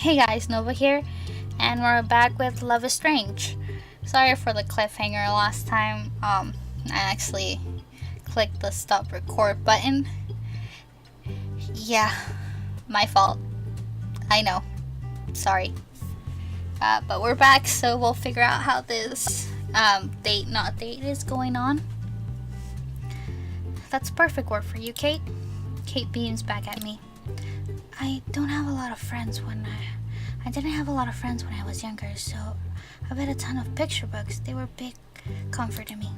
Hey guys, Nova here, and we're back with Love is Strange. Sorry for the cliffhanger last time. I actually clicked the stop record button. Yeah, my fault. I know. Sorry. But we're back, so we'll figure out how this date not date is going on. That's perfect word for you, Kate. Kate beams back at me. I don't have a lot of friends when I didn't have a lot of friends when I was younger, so I've read a ton of picture books. They were big comfort to me.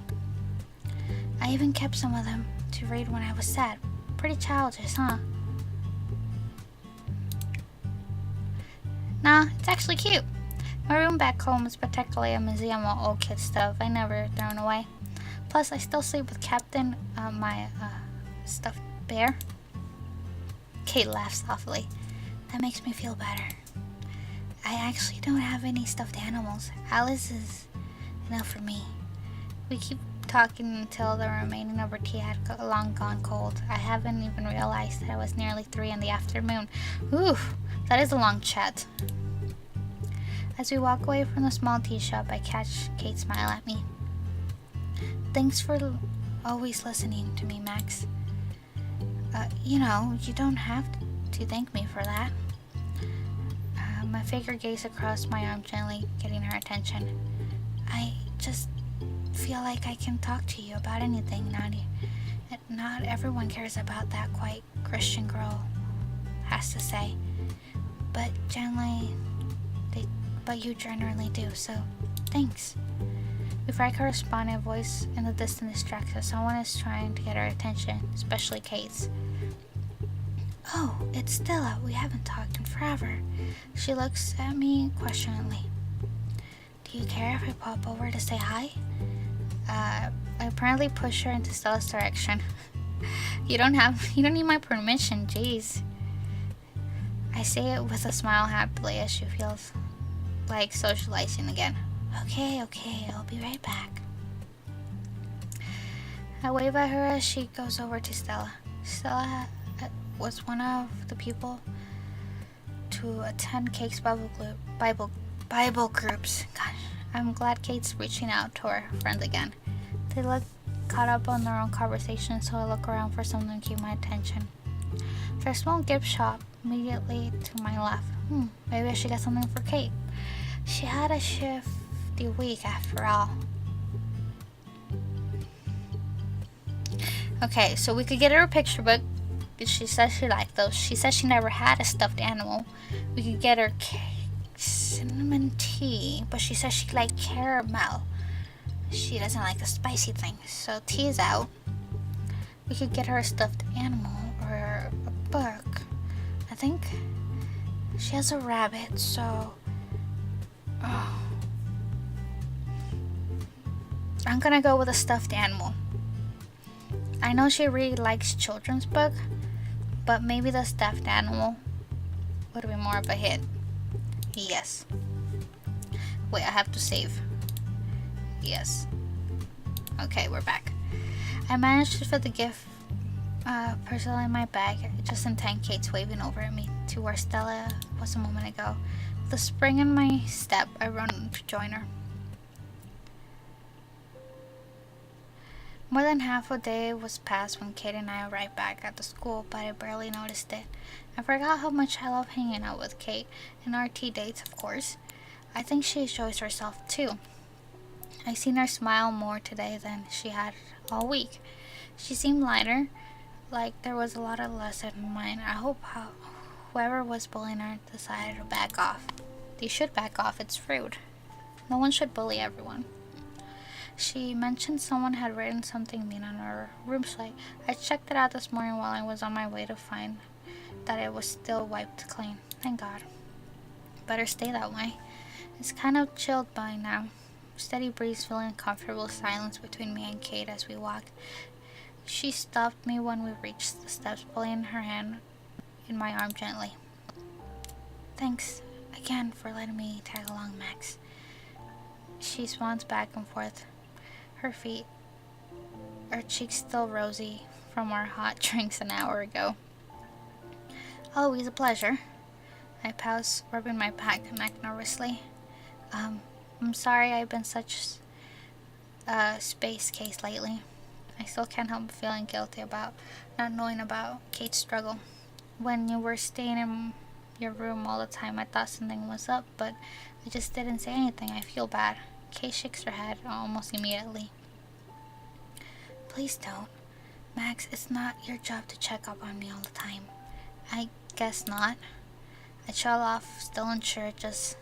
I even kept some of them to read when I was sad. Pretty childish, huh? Nah, it's actually cute. My room back home is particularly a museum of old kid stuff I never thrown away. Plus, I still sleep with Captain, my stuffed bear. Kate laughs softly. That makes me feel better. I actually don't have any stuffed animals. Alice is enough for me. We keep talking until the remaining of our tea had long gone cold. I haven't even realized that it was nearly 3 in the afternoon. Oof, that is a long chat. As we walk away from the small tea shop, I catch Kate smile at me. Thanks for always listening to me, Max. You don't have to thank me for that. My figure gazed across my arm, gently getting her attention. I just feel like I can talk to you about anything. Not everyone cares about that quite Christian girl has to say, but but you generally do. So, thanks. Before I could respond, a voice in the distance distracts us. Someone is trying to get our attention, especially Kate's. Oh, it's Stella. We haven't talked in forever. She looks at me questioningly. Do you care if I pop over to say hi? I apparently push her into Stella's direction. You don't need my permission, jeez. I say it with a smile happily as she feels like socializing again. Okay, I'll be right back. I wave at her as she goes over to Stella. Stella was one of the people to attend Kate's Bible groups. Gosh, I'm glad Kate's reaching out to her friends again. They look caught up on their own conversation, so I look around for something to keep my attention. There's a small gift shop immediately to my left. Maybe I should get something for Kate. She had a shifty week after all. Okay, so we could get her a picture book. She says she liked those. She says she never had a stuffed animal. We could get her cinnamon tea, but she says she liked caramel. She doesn't like the spicy things, so tea is out. We could get her a stuffed animal or a book. I think she has a rabbit, so I'm gonna go with a stuffed animal. I know she really likes children's book, but maybe the stuffed animal would be more of a hit. Yes. Wait, I have to save. Yes. Okay, we're back. I managed to fit the gift parcel in my bag just in time. Kate's waving over at me to where Stella was a moment ago. With a spring in my step, I run to join her. More than half a day was passed when Kate and I arrived back at the school, but I barely noticed it. I forgot how much I love hanging out with Kate, and our tea dates, of course. I think she enjoys herself too. I seen her smile more today than she had all week. She seemed lighter, like there was a lot of less in her mind. I hope whoever was bullying her decided to back off. They should back off, it's rude. No one should bully everyone. She mentioned someone had written something mean on her room slate. I checked it out this morning while I was on my way to find that it was still wiped clean. Thank God. Better stay that way. It's kind of chilled by now. Steady breeze filling comfortable silence between me and Kate as we walked. She stopped me when we reached the steps, pulling her hand in my arm gently. Thanks again for letting me tag along, Max. She swans back and forth, her cheeks still rosy from our hot drinks an hour ago. Always a pleasure. I pause, rubbing my back and neck nervously. I'm sorry I've been such a space case lately. I still can't help feeling guilty about not knowing about Kate's struggle. When you were staying in your room all the time, I thought something was up, but I just didn't say anything. I feel bad. Kate shakes her head almost immediately. Please don't. Max, it's not your job to check up on me all the time. I guess not. I trail off, still unsure, just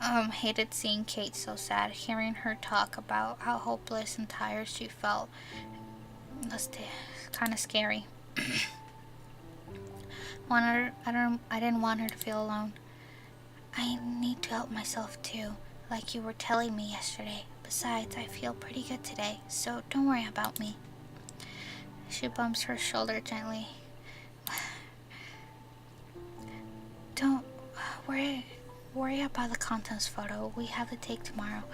hated seeing Kate so sad. Hearing her talk about how hopeless and tired she felt was kind of scary. I didn't want her to feel alone. I need to help myself too, like you were telling me yesterday. Besides, I feel pretty good today, so don't worry about me. She bumps her shoulder gently. Don't worry about the contents photo we have to take tomorrow,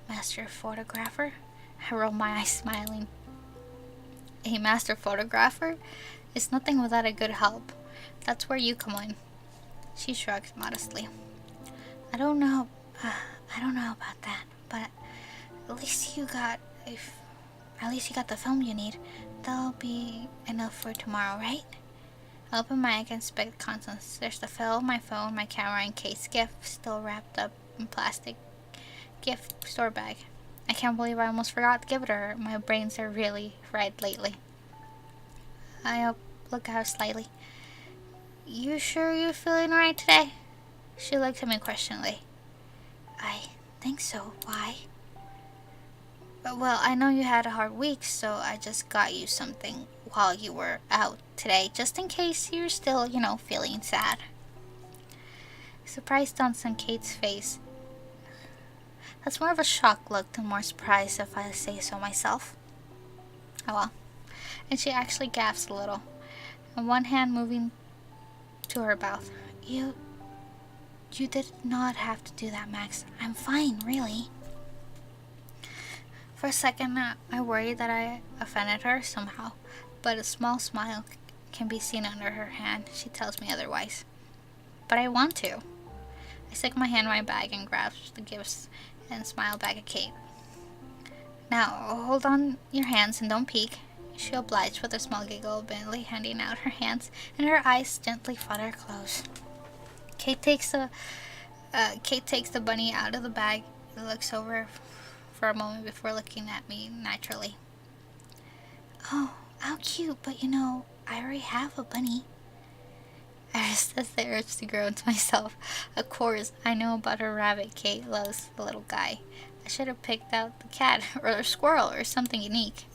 Master Photographer. I roll my eyes, smiling. A master photographer is nothing without a good help. That's where you come in. She shrugs modestly. I don't know about that, but at least you got the film you need. That'll be enough for tomorrow, right? I open my egg and inspect the contents. There's the film, my phone, my camera, and Kate's gift, still wrapped up in plastic gift store bag. I can't believe I almost forgot to give it to her. My brains are really fried lately. I look at her slightly. You sure you're feeling alright today? She looks at me questioningly. I think so. Why? Well, I know you had a hard week, so I just got you something while you were out today, just in case you're still, feeling sad. Surprise dawns on Kate's face. That's more of a shocked look than more surprise, if I say so myself. Oh well. And she actually gasps a little, and one hand moving to her mouth. You did not have to do that, Max. I'm fine, really. For a second, I worried that I offended her somehow, but a small smile can be seen under her hand. She tells me otherwise. But I want to. I stick my hand in my bag and grasp the gifts and smile back at Kate. Now, hold on your hands and don't peek. She obliged with a small giggle, Bentley handing out her hands, and her eyes gently flutter close. Kate takes the bunny out of the bag and looks over for a moment before looking at me naturally. Oh, how cute, but I already have a bunny. I resist the urge to groan to myself. Of course, I know about her rabbit. Kate loves the little guy. I should have picked out the cat or a squirrel or something unique.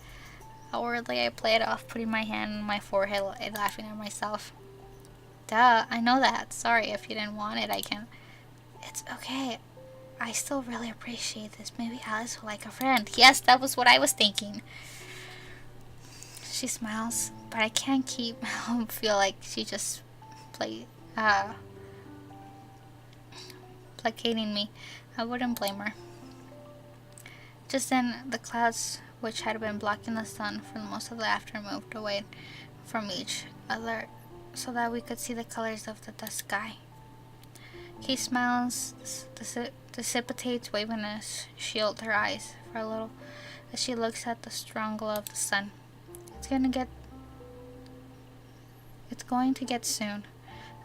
Outwardly, I play it off, putting my hand on my forehead and laughing at myself. Duh, I know that. Sorry if you didn't want it, I can't. It's okay. I still really appreciate this. Maybe Alice will like a friend. Yes, that was what I was thinking. She smiles, but I can't feel like she just placating me. I wouldn't blame her. Just then, the clouds, which had been blocking the sun for most of the afternoon, moved away from each other so that we could see the colors of the sky. Kate smiles, dissipates, waving a shield her eyes for a little as she looks at the strong glow of the sun. It's going to get soon.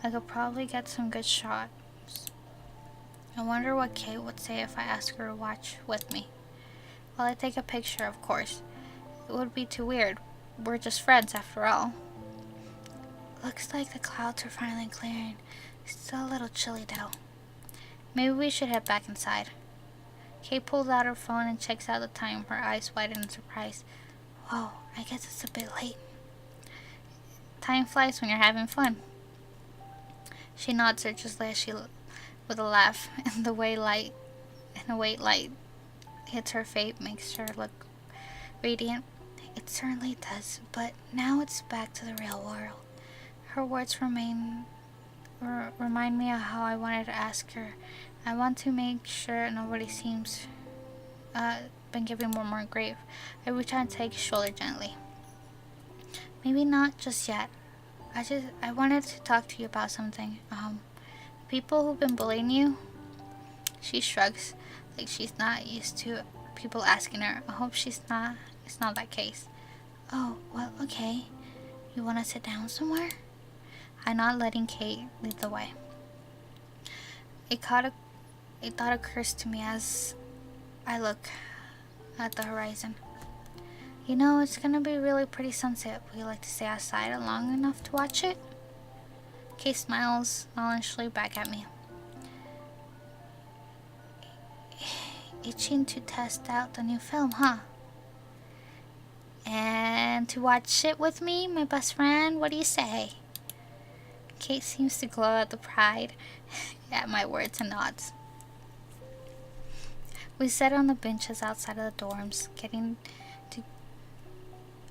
I could probably get some good shots. I wonder what Kate would say if I asked her to watch with me. Well, I take a picture, of course. It would be too weird. We're just friends, after all. Looks like the clouds are finally clearing. Still a little chilly, though. Maybe we should head back inside. Kate pulls out her phone and checks out the time, her eyes widen in surprise. Whoa, I guess it's a bit late. Time flies when you're having fun. She nods urgently as she, with a laugh, and the way light hits her face makes her look radiant. It certainly does, but now it's back to the real world. Her words remind me of how I wanted to ask her. I want to make sure nobody seems been giving more grief. I reach out and take his shoulder gently. Maybe not just yet. I wanted to talk to you about something. People who've been bullying you. She shrugs, like she's not used to people asking her. I hope it's not that case. Oh, well, okay. You wanna sit down somewhere? I'm not letting Kate lead the way. A thought, a thought occurs to me as I look at the horizon. You know, it's gonna be really pretty sunset. Would you like to stay outside long enough to watch it? Kate smiles nonchalantly back at me. Itching to test out the new film, huh? And to watch it with me, my best friend, what do you say? Kate seems to glow at the pride at my words and nods. We sit on the benches outside of the dorms, getting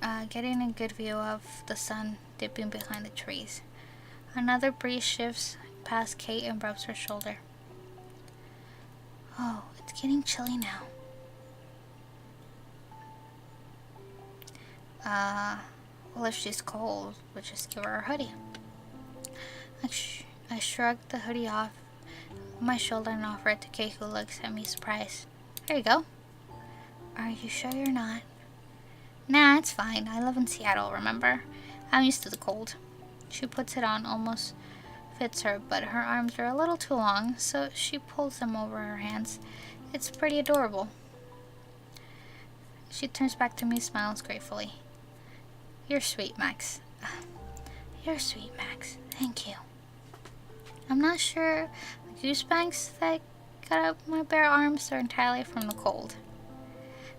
a good view of the sun dipping behind the trees. Another breeze shifts past Kate and rubs her shoulder. Oh, it's getting chilly now. Well, if she's cold, we'll just give her a hoodie. I shrug the hoodie off my shoulder and offer it to Kate, who looks at me surprised. Here you go. Are you sure you're not? Nah, it's fine. I live in Seattle, remember? I'm used to the cold. She puts it on, almost fits her, but her arms are a little too long, so she pulls them over her hands. It's pretty adorable. She turns back to me, smiles gratefully. You're sweet, Max. You're sweet, Max. Thank you. I'm not sure the goosebanks that got up my bare arms are entirely from the cold.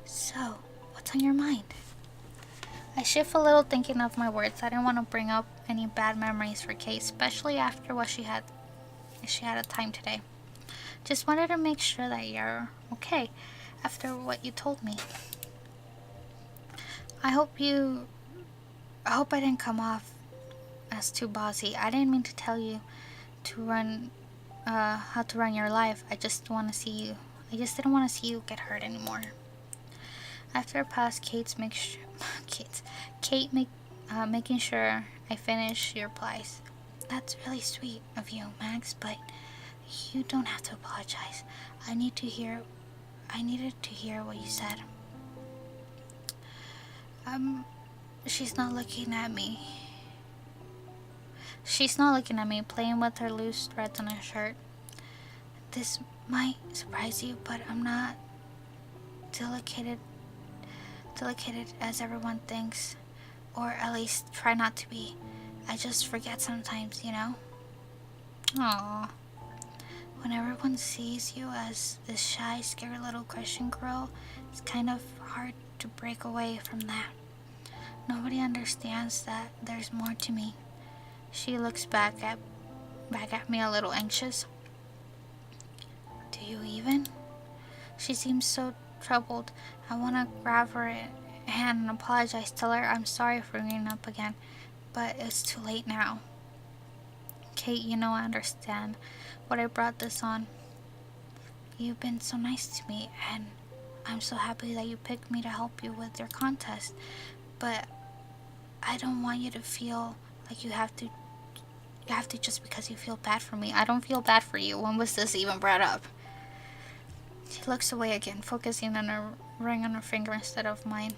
So, what's on your mind? I shift a little, thinking of my words. I didn't want to bring up any bad memories for Kate, especially after what she had a time today. Just wanted to make sure that you're okay after what you told me. I hope I didn't come off as too bossy. I didn't mean to tell you to run how to run your life. I just didn't want to see you get hurt anymore. After a pause, making sure I finish, she replies, "That's really sweet of you, Max, but you don't have to apologize. I needed to hear what you said." She's not looking at me. Playing with her loose threads on her shirt. This might surprise you, but I'm not delicate as everyone thinks, or at least try not to be. I just forget sometimes, you know? Aww. When everyone sees you as this shy, scared little Christian girl, it's kind of hard to break away from that. Nobody understands that there's more to me. She looks back at me a little anxious. Do you even? She seems so troubled. I want to grab her hand and apologize, tell her I'm sorry for bringing up again, but it's too late now. Kate, you know I understand what I brought this on. You've been so nice to me, and I'm so happy that you picked me to help you with your contest, but I don't want you to feel like you have to just because you feel bad for me. I don't feel bad for you. When was this even brought up? She looks away again, focusing on a ring on her finger instead of me.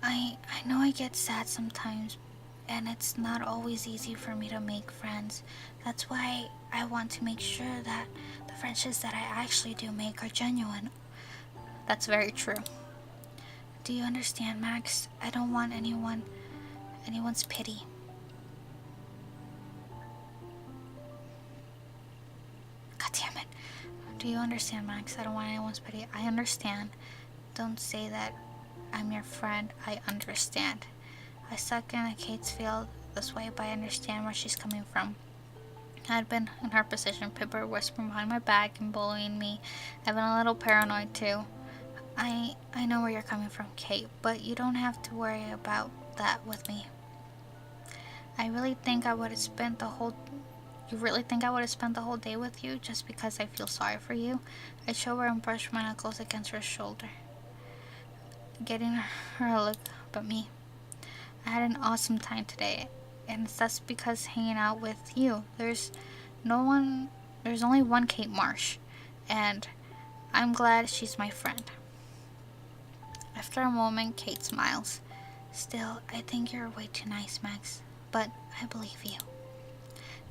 I know I get sad sometimes, and it's not always easy for me to make friends. That's why I want to make sure that the friendships that I actually do make are genuine. That's very true. Do you understand, Max? I don't want anyone's pity. God damn it. Do you understand, Max? I don't want anyone's pity. I understand. Don't say that I'm your friend. I understand. I suck in Kate's feel this way, but I understand where she's coming from. I'd been in her position, Pippa whispering behind my back and bullying me. I've been a little paranoid too. I know where you're coming from, Kate, but you don't have to worry about that with me. You really think I would have spent the whole day with you just because I feel sorry for you? I show her and brush my knuckles against her shoulder, getting her to look up at me. I had an awesome time today, and that's because hanging out with you. No one, there's only one Kate Marsh, and I'm glad she's my friend. After a moment, Kate smiles. Still, I think you're way too nice, Max, but I believe you.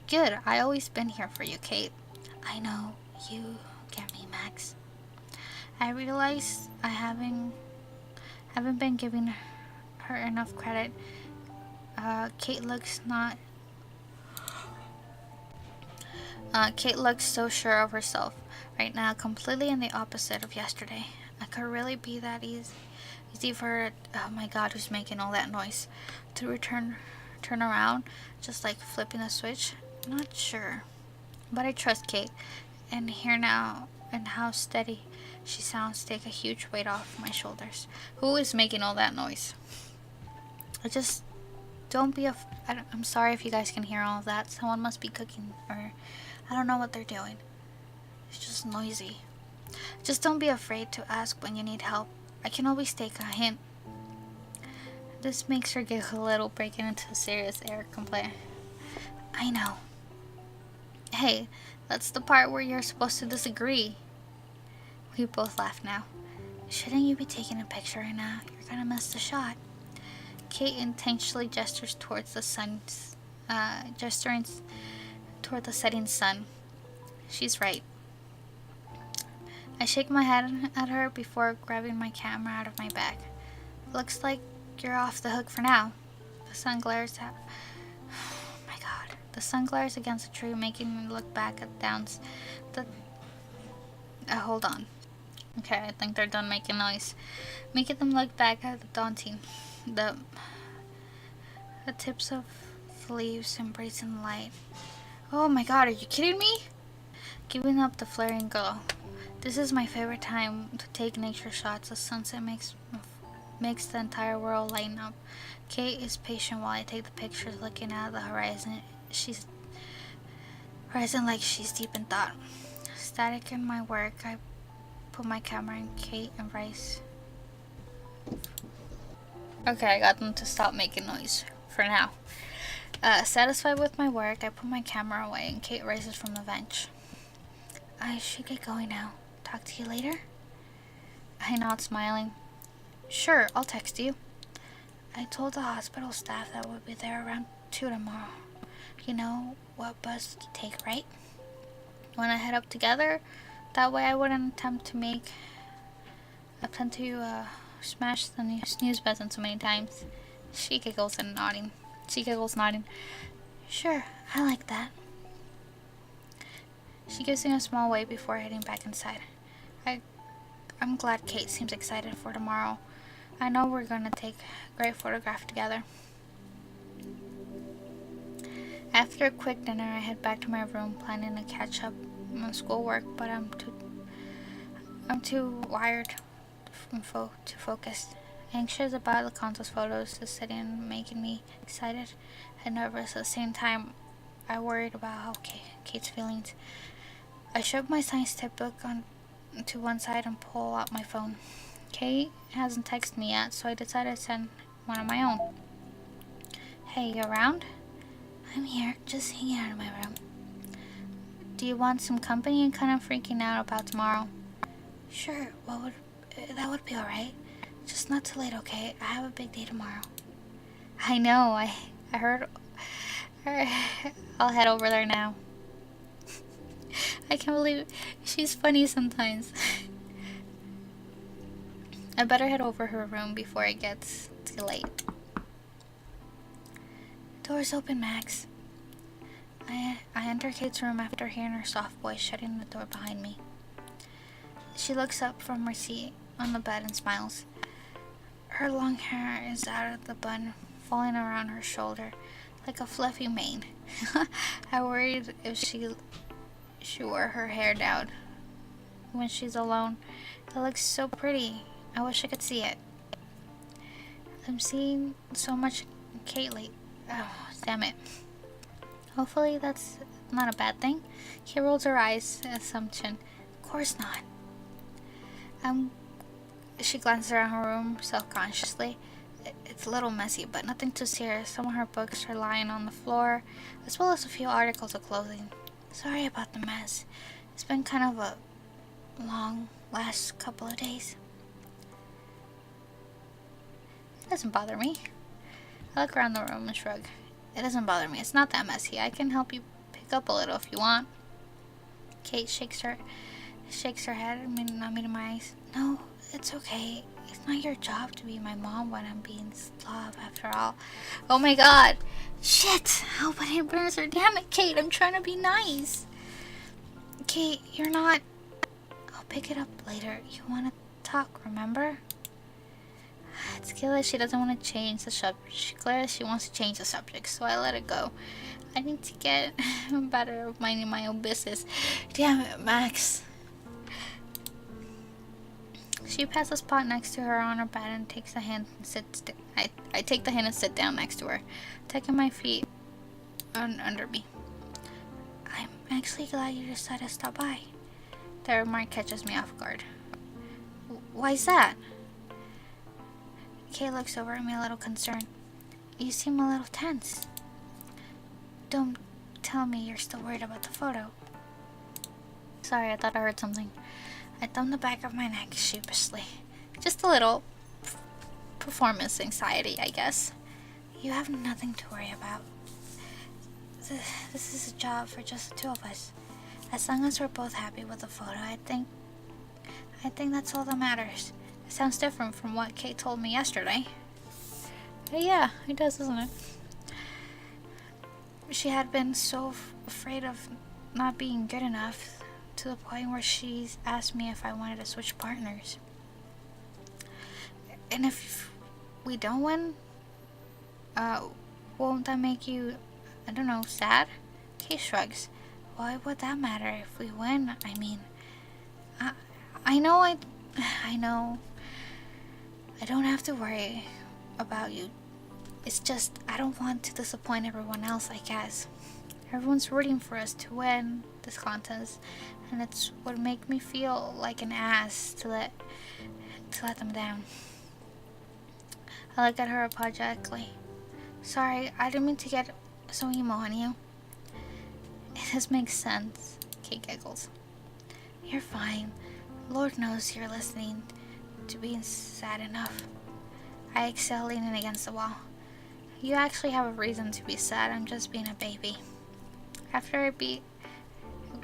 Good, I always been here for you, Kate. I know, you get me, Max. I realize I haven't been giving her enough credit. Kate looks so sure of herself right now, completely in the opposite of yesterday. I could really be that easy for her. Oh my God, who's making all that noise? To turn around, just like flipping a switch. Not sure, but I trust Kate, and here now, and how steady she sounds take a huge weight off my shoulders. Who is making all that noise? I just don't be I'm sorry if you guys can hear all of that. Someone must be cooking, or I don't know what they're doing. It's just noisy. Just don't be afraid to ask when you need help. I can always take a hint. This makes her giggle a little, breaking into a serious air complaint. I know. Hey, that's the part where you're supposed to disagree. We both laugh now. Shouldn't you be taking a picture right now? You're gonna miss the shot. Kate intentionally gestures towards the sun's, gesturing toward the setting sun. She's right. I shake my head at her before grabbing my camera out of my bag. Looks like you're off the hook for now. The sun glares at... Oh my God. The sun glares against the tree, making me look back at Downs. Hold on. Okay, I think they're done making noise. Making them look back at the daunting. The tips of the leaves embracing the light. Oh my God, are you kidding me? Giving up the flaring glow. This is my favorite time to take nature shots. The sunset makes the entire world lighten up. Kate is patient while I take the pictures, looking at the horizon. She's horizon like she's deep in thought. Static in my work, I put my camera in Kate and Bryce. Okay, I got them to stop making noise for now. Satisfied with my work, I put my camera away and Kate rises from the bench. I should get going now. Talk to you later? I nod, smiling. Sure, I'll text you. I told the hospital staff that we'll be there around 2 tomorrow. You know what bus to take, right? Want to head up together? That way I wouldn't attempt to smash the snooze button so many times. She giggles, nodding. Sure, I like that. She gives me a small wave before heading back inside. I'm glad Kate seems excited for tomorrow. I know we're gonna take a great photograph together. After a quick dinner, I head back to my room, planning to catch up on schoolwork, but I'm too wired to focus. Anxious about the contest photos, the setting making me excited and nervous at the same time. I worried about how Kate's feelings. I shoved my science textbook to one side and pull out my phone. Kate hasn't texted me yet, so I decided to send one of my own. Hey, you around? I'm here, just hanging out in my room. Do you want some company? I'm kind of freaking out about tomorrow. Sure, that would be alright. Just not too late, okay? I have a big day tomorrow. I know, I heard. I'll head over there now. I can't believe she's funny sometimes. I better head over her room before it gets too late. Door's open, Max. I enter Kate's room after hearing her soft voice shutting the door behind me. She looks up from her seat on the bed and smiles. Her long hair is out of the bun, falling around her shoulder like a fluffy mane. I worried if she wore her hair down when she's alone. It looks so pretty. I wish I could see it. I'm seeing so much Kate lately. Oh, damn it. Hopefully that's not a bad thing. Kate rolls her eyes, assumption. Of course not. She glances around her room self-consciously. It's a little messy, but nothing too serious. Some of her books are lying on the floor, as well as a few articles of clothing. Sorry about the mess. It's been kind of a long last couple of days. It doesn't bother me. I look around the room and shrug. It doesn't bother me. It's not that messy. I can help you pick up a little if you want. Kate shakes her head. Not meeting my eyes. No, it's okay. It's not your job to be my mom when I'm being slob after all. Oh my god. Shit. Oh, but it burns her. Damn it, Kate. I'm trying to be nice. Kate, you're not... I'll pick it up later. You want to talk, remember? It's clear she doesn't want to change the subject. Clearly she wants to change the subject, so I let it go. I need to get better at minding my own business. Damn it, Max. She passes a spot next to her on her bed and takes the hand and sits. I take the hand and sit down next to her, taking my feet under me. I'm actually glad you decided to stop by. The remark catches me off guard. Why's that? Kay looks over at me a little concerned. You seem a little tense. Don't tell me you're still worried about the photo. Sorry, I thought I heard something. I thumbed the back of my neck sheepishly. Just a little performance anxiety, I guess. You have nothing to worry about. This is a job for just the two of us. As long as we're both happy with the photo, I think that's all that matters. It sounds different from what Kate told me yesterday. But yeah, it does, doesn't it? She had been so afraid of not being good enough to the point where she's asked me if I wanted to switch partners. And if we don't win, won't that make you, I don't know, sad? Kate shrugs. Why would that matter if we win? I know I don't have to worry about you. It's just I don't want to disappoint everyone else, I guess. Everyone's rooting for us to win this contest, and it's what make me feel like an ass to let them down. I look at her apologetically. Sorry, I didn't mean to get so emo on you. It does make sense, Kate giggles. You're fine. Lord knows you're listening to being sad enough. I exhale, leaning against the wall. You actually have a reason to be sad. I'm just being a baby. After a beat,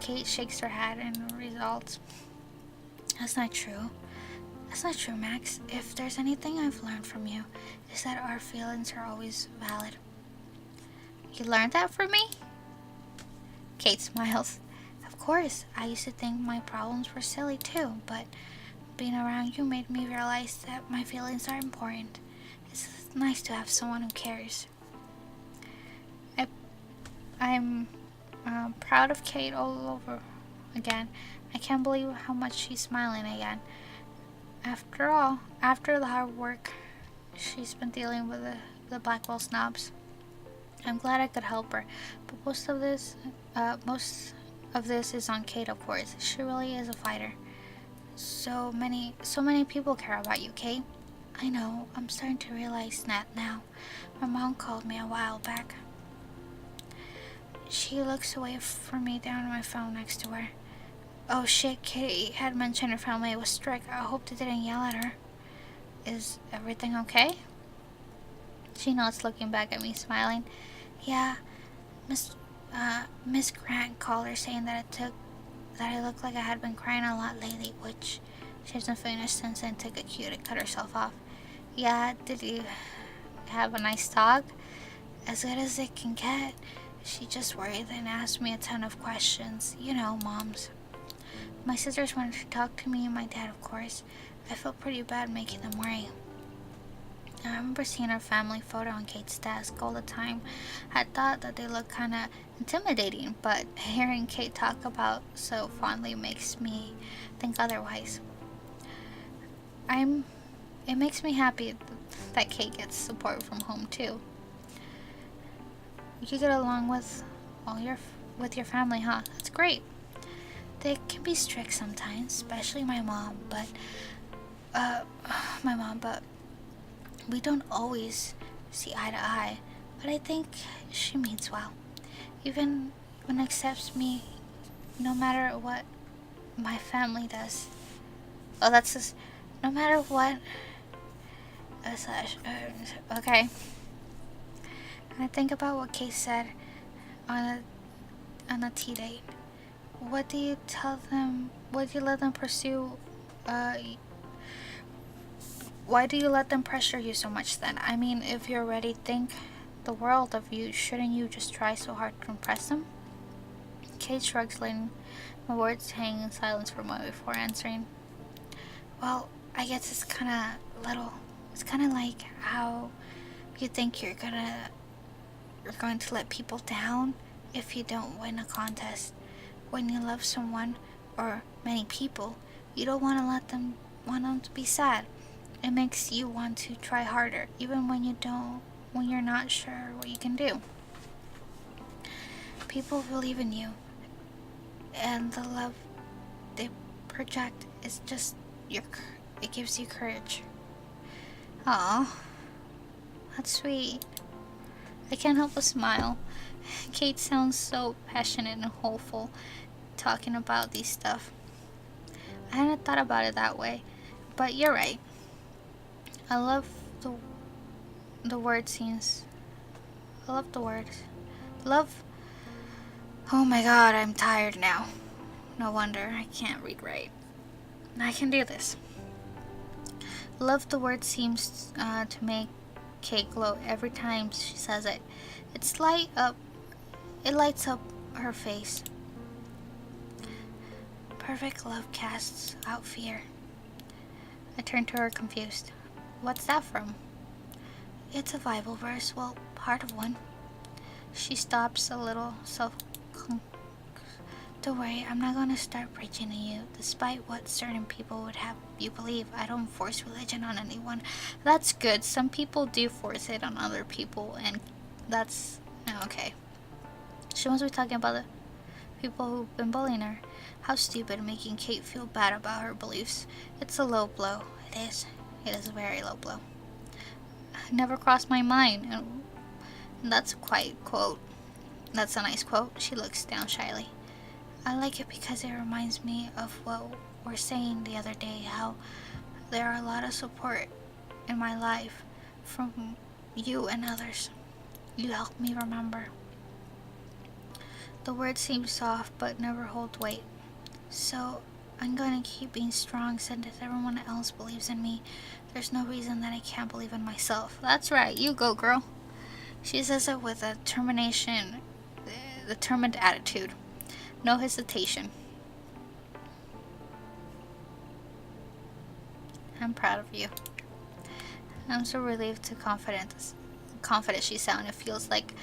Kate shakes her head and results. That's not true. That's not true, Max. If there's anything I've learned from you, is that our feelings are always valid. You learned that from me? Kate smiles. Of course, I used to think my problems were silly too, but being around you made me realize that my feelings are important. It's nice to have someone who cares. I'm proud of Kate all over again. I can't believe how much she's smiling again. After all, after the hard work she's been dealing with the Blackwell snobs, I'm glad I could help her. But most of this is on Kate, of course. She really is a fighter. So many people care about you, Kate. I know. I'm starting to realize that now. My mom called me a while back. She looks away from me down on my phone next to her. Oh shit, Kate had mentioned her family was strict. I hope they didn't yell at her. Is everything okay? She nods, looking back at me, smiling. Yeah, Miss Grant called her saying that I looked like I had been crying a lot lately, which she hasn't finished since and took a cue to cut herself off. Yeah, did you have a nice talk? As good as it can get. She just worried and asked me a ton of questions. You know, moms. My sisters wanted to talk to me and my dad, of course. I felt pretty bad making them worry. I remember seeing our family photo on Kate's desk all the time. I thought that they looked kind of intimidating, but hearing Kate talk about so fondly makes me think otherwise. It makes me happy that Kate gets support from home too. You get along with your family, huh? That's great. They can be strict sometimes, especially my mom, but We don't always see eye to eye, but I think she means well. Even when accepts me no matter what my family does. Oh, that's just, no matter what. Okay. And I think about what Kate said on a tea date. What do you tell them? What do you let them pursue? Uh, why do you let them pressure you so much then? I mean, if you already think the world of you, shouldn't you just try so hard to impress them? Kate shrugs, letting my words hang in silence for a moment before answering. Well, I guess it's kind of little. It's kind of like how you think you're going to let people down if you don't win a contest. When you love someone or many people, you don't want them to be sad. It makes you want to try harder, even when you're not sure what you can do. People believe in you, and the love they project is just it gives you courage. Aw, that's sweet. I can't help but smile. Kate sounds so passionate and hopeful talking about these stuff. I hadn't thought about it that way, but you're right. I love the word scenes. I love the words. Love. Oh my god, I'm tired now. No wonder I can't read right. I can do this. Love the word seems to make Kate glow every time she says it. It lights up her face. Perfect love casts out fear. I turned to her confused. What's that from? It's a Bible verse, well, part of one. She stops a little Don't worry, I'm not gonna start preaching to you, despite what certain people would have you believe. I don't force religion on anyone. That's good. Some people do force it on other people, and that's okay. She must be talking about the people who've been bullying her. How stupid, making Kate feel bad about her beliefs. It's a low blow. It is. It is a very low blow. Never crossed my mind, and that's quite quote. That's a nice quote. She looks down shyly. I like it because it reminds me of what we were saying the other day, how there are a lot of support in my life from you and others. You help me remember. The words seem soft but never hold weight. So I'm gonna keep being strong since everyone else believes in me. There's no reason that I can't believe in myself. That's right, you go, girl. She says it with a determined attitude. No hesitation. I'm proud of you. I'm so relieved to confident she sounded. It feels like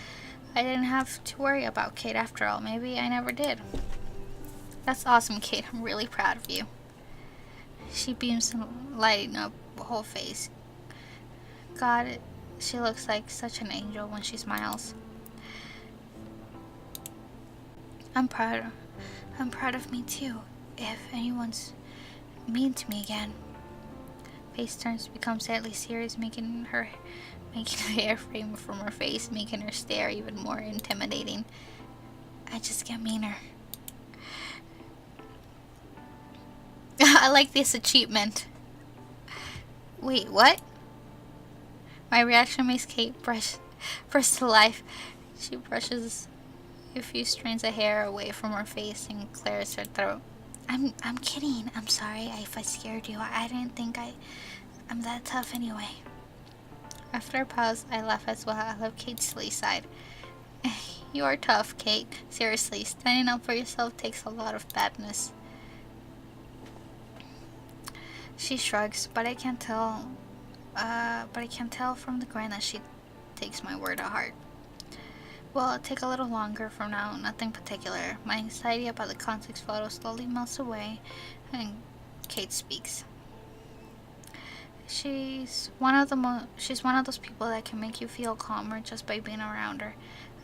I didn't have to worry about Kate after all. Maybe I never did. That's awesome, Kate. I'm really proud of you. She beams, lighting up the whole face. God, she looks like such an angel when she smiles. I'm proud of me too. If anyone's mean to me again. Face turns to become sadly serious, making her hair frame from her face, making her stare even more intimidating. I just get meaner. I like this achievement. Wait, what? My reaction makes Kate burst to life. She brushes a few strands of hair away from her face and clears her throat. I'm kidding. I'm sorry if I scared you. I didn't think I'm that tough anyway. After a pause, I laugh as well. I love Kate's silly side. You are tough, Kate. Seriously, standing up for yourself takes a lot of badness. She shrugs, but I can tell from the grin that she takes my word to heart. Well, it'll take a little longer from now, nothing particular. My anxiety about the context photo slowly melts away, and Kate speaks. She's one of those people that can make you feel calmer just by being around her.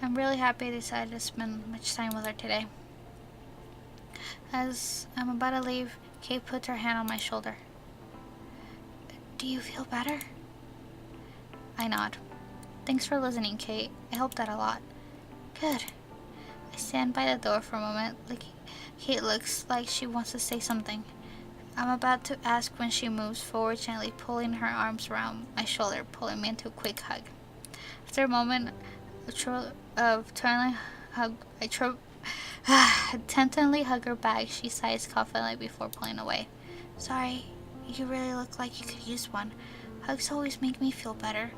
I'm really happy I decided to spend much time with her today. As I'm about to leave, Kate puts her hand on my shoulder. Do you feel better? I nod. Thanks for listening, Kate. I hope that a lot. Good. I stand by the door for a moment. Kate looks like she wants to say something. I'm about to ask when she moves forward, gently pulling her arms around my shoulder, pulling me into a quick hug. After a moment of tentatively hug her back. She sighs confidently before pulling away. Sorry, you really look like you could use one. Hugs always make me feel better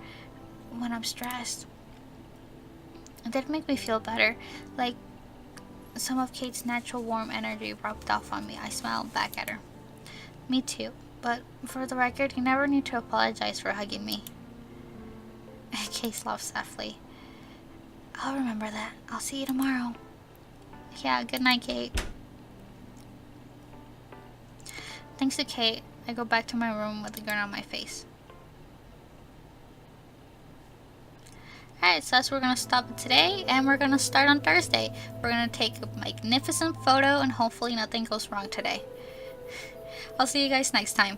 when I'm stressed. It did make me feel better, like some of Kate's natural warm energy rubbed off on me. I smiled back at her. Me too, but for the record, you never need to apologize for hugging me. Kate laughed softly. I'll remember that. I'll see you tomorrow. Yeah, good night, Kate. Thanks to Kate, I go back to my room with a grin on my face. Alright, so that's where we're going to stop it today, and we're going to start on Thursday. We're going to take a magnificent photo, and hopefully nothing goes wrong today. I'll see you guys next time.